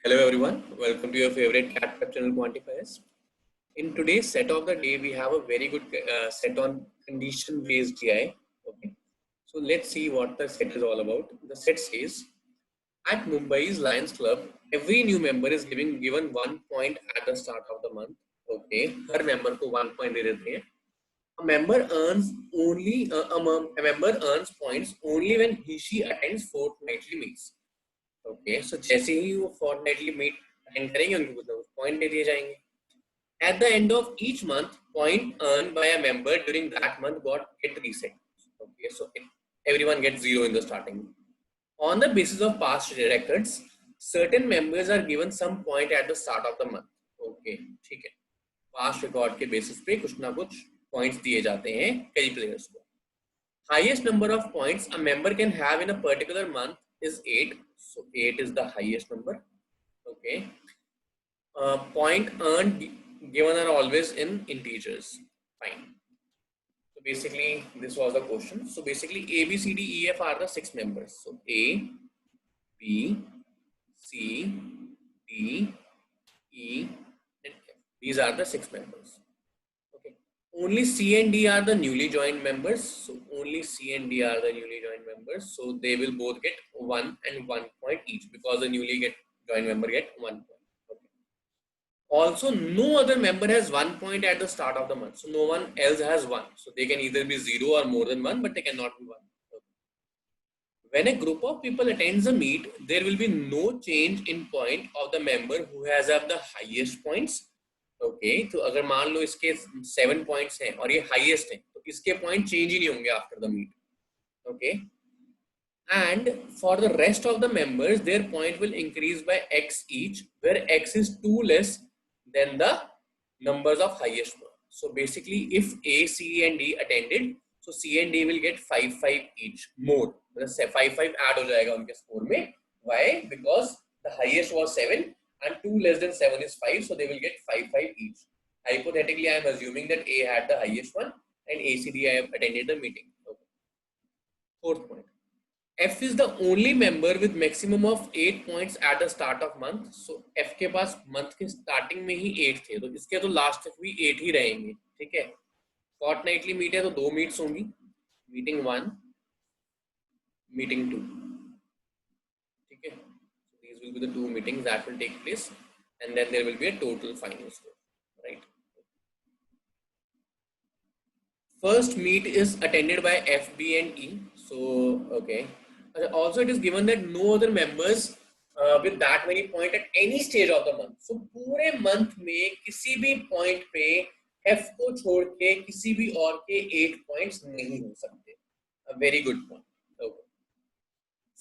Hello everyone, welcome to your favorite Cat Prep channel Quantifiers. In today's set of the day, we have a very good set on condition-based GI. Okay, so let's see what the set is all about. The set says, at Mumbai's Lions Club, every new member is given 1 point at the start of the month. Okay, her member को 1 point दे देते हैं. A member earns points only when she attends fortnightly meets. Okay so जैसे ही वो fortnightly meet attend करेंगे उनको point दे दिए जाएंगे. At the end of each month, point earned by a member during that month get reset. Okay, so everyone gets 0 in the starting. On the basis of past records, certain members are given some point at the start of the month. Okay, ठीक है. Past record के basis पे कुछ ना कुछ points दिए जाते हैं कई players को. Highest number of points a member can have in a particular month is 8. So 8 is the highest number. Okay. Point earned given are always in integers. Fine. So basically this was the question. So basically A, B, C, D, E, F are the 6 members. So A, B, C, D, E and F. These are the 6 members. Okay. Only C and D are the newly joined members. So only C and D are the newly joined members. So they will both get 1 and 1 point each because the newly joined member get 1 point. Okay. Also, no other member has 1 point at the start of the month. So no one else has 1. So they can either be 0 or more than 1, but they cannot be 1. Okay. When a group of people attends a meet, there will be no change in point of the member who has have the highest points. Okay तो अगर मान लो इसके 7 points हैं और ये highest है तो इसके पॉइंट चेंज ही नहीं होंगे after the meet. Okay and for the rest of the members their point will increase by x each where x is 2 less than the numbers of highest one. So basically if A, C and D attended, so C and D will get 5 each more. मतलब 5 add हो जाएगा उनके score में. Why? Because the highest was 7 and 2 less than 7 is 5, so they will get 5 each. Hypothetically, I am assuming that A had the highest one and ACD I have attended the meeting. Okay. Fourth point. F is the only member with maximum of 8 points at the start of month. So F के पास month के starting में ही 8 थे, तो इसके तो last तक भी 8 ही रहेंगे. ठीक है. Fortnightly meet है तो 2 meets होंगी. Meeting 1, meeting 2. ठीक है. Will be the 2 meetings that will take place and then there will be a total final score, right? First meet is attended by F, B and E. So okay, also it is given that no other members with that many point at any stage of the month. So पूरे month में किसी भी point पे F को छोड़ के किसी भी और के 8 points नहीं हो सकते. A very good point. Okay.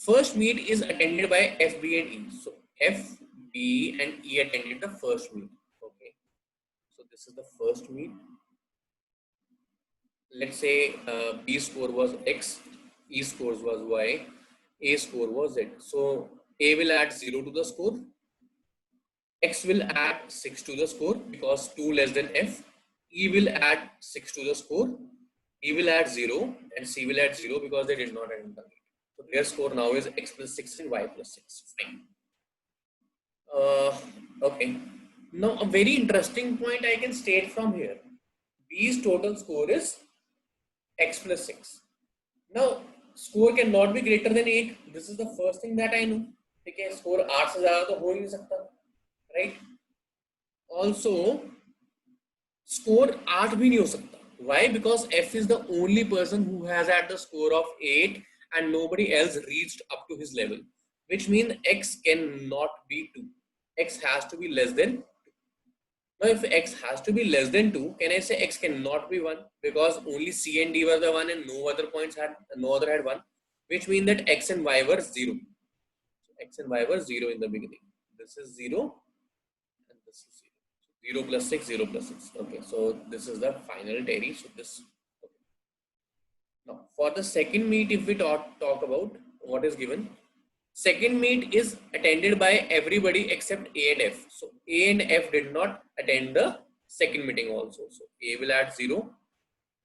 First meet is attended by F, B and E. So F, B and E attended the first meet. Okay. So this is the first meet. Let's say B score was X, E score was Y, A score was Z. So A will add 0 to the score. X will add 6 to the score because 2 less than F. E will add 6 to the score. E will add 0 and C will add 0 because they did not attend the meet. So their score now is X plus 6 and Y plus 6. Fine. Okay. Now a very interesting point I can state from here. B's total score is X plus 6. Now score cannot be greater than 8. This is the first thing that I know. Okay, score 8 से ज़्यादा तो हो ही नहीं सकता, right? Also score 8 भी नहीं हो सकता. Why? Because F is the only person who has had the score of 8 and nobody else reached up to his level, which means X cannot be 2. X has to be less than 2. Now if X has to be less than 2, can I say X cannot be 1? Because only C and D were the 1 and no other had 1, which means that X and Y were 0. So X and Y were 0 in the beginning. This is 0 and this is 0. 0 plus 6, 0 plus 6. Okay, so this is the final tally. So this. Okay. Now, for the second meet, if we talk about what is given, second meet is attended by everybody except A and F. So A and F did not attend the second meeting also. So A will add 0,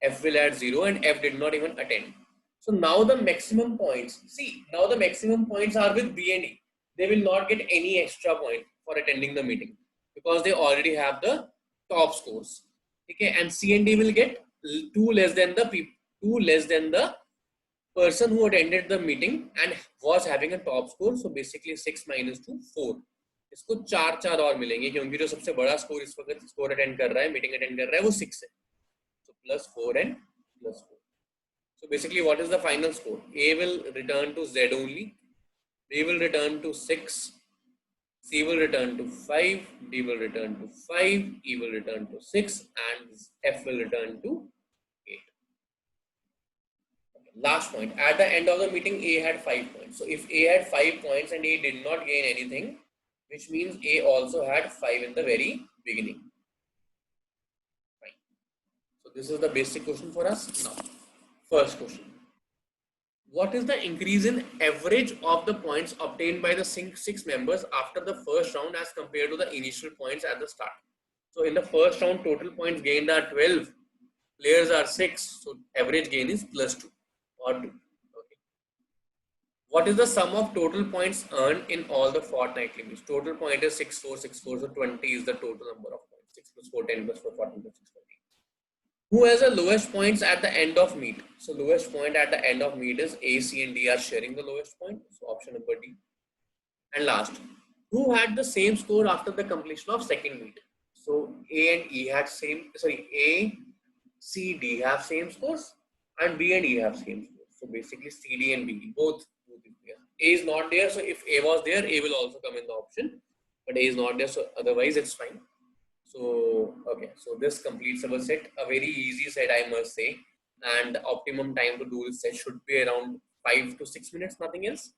F will add 0, and F did not even attend. So now the maximum points. See, now the maximum points are with B and E. they will not get any extra point for attending the meeting because they already have the top scores. Okay, and C and D will get two less than the person who attended the meeting and was having a top score. So basically 6 minus 2 4. इसको चार और मिलेंगे क्योंकि जो सबसे बड़ा score इस वक्त स्कोर अटेंड कर रहा है, मीटिंग अटेंड कर रहा है, वो 6 है. So plus 4 and plus 4. So basically what is the final score? A will return to Z only, B will return to 6, C will return to 5, D will return to 5, E will return to 6, and F will return to 8. Okay. Last point. At the end of the meeting, A had 5 points. So if A had 5 points and A did not gain anything, which means A also had 5 in the very beginning. Fine. So this is the basic question for us. Now, first question. What is the increase in average of the points obtained by the six members after the first round as compared to the initial points at the start? So in the first round, total points gained are 12, players are 6, so average gain is plus 2 or 2. Okay. What is the sum of total points earned in all the fortnightly meets? Total point is 6, 4, 6, 4, so 20 is the total number of points. 6 plus 4, 10 plus 4, 14 plus 6, 20. Who has the lowest points at the end of meet? So lowest point at the end of meet is A, C and D are sharing the lowest point. So option number D. And last, who had the same score after the completion of second meet? So A and E had A, C, D have same scores and B and E have same scores. So basically C, D and B both. A is not there. So if A was there, A will also come in the option. But A is not there. So otherwise it's fine. So, okay, so this completes our set, a very easy set I must say, and the optimum time to do this set should be around 5 to 6 minutes, nothing else.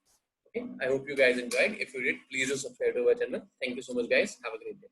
Okay, I hope you guys enjoyed. If you did, please do subscribe to our channel. Thank you so much guys. Have a great day.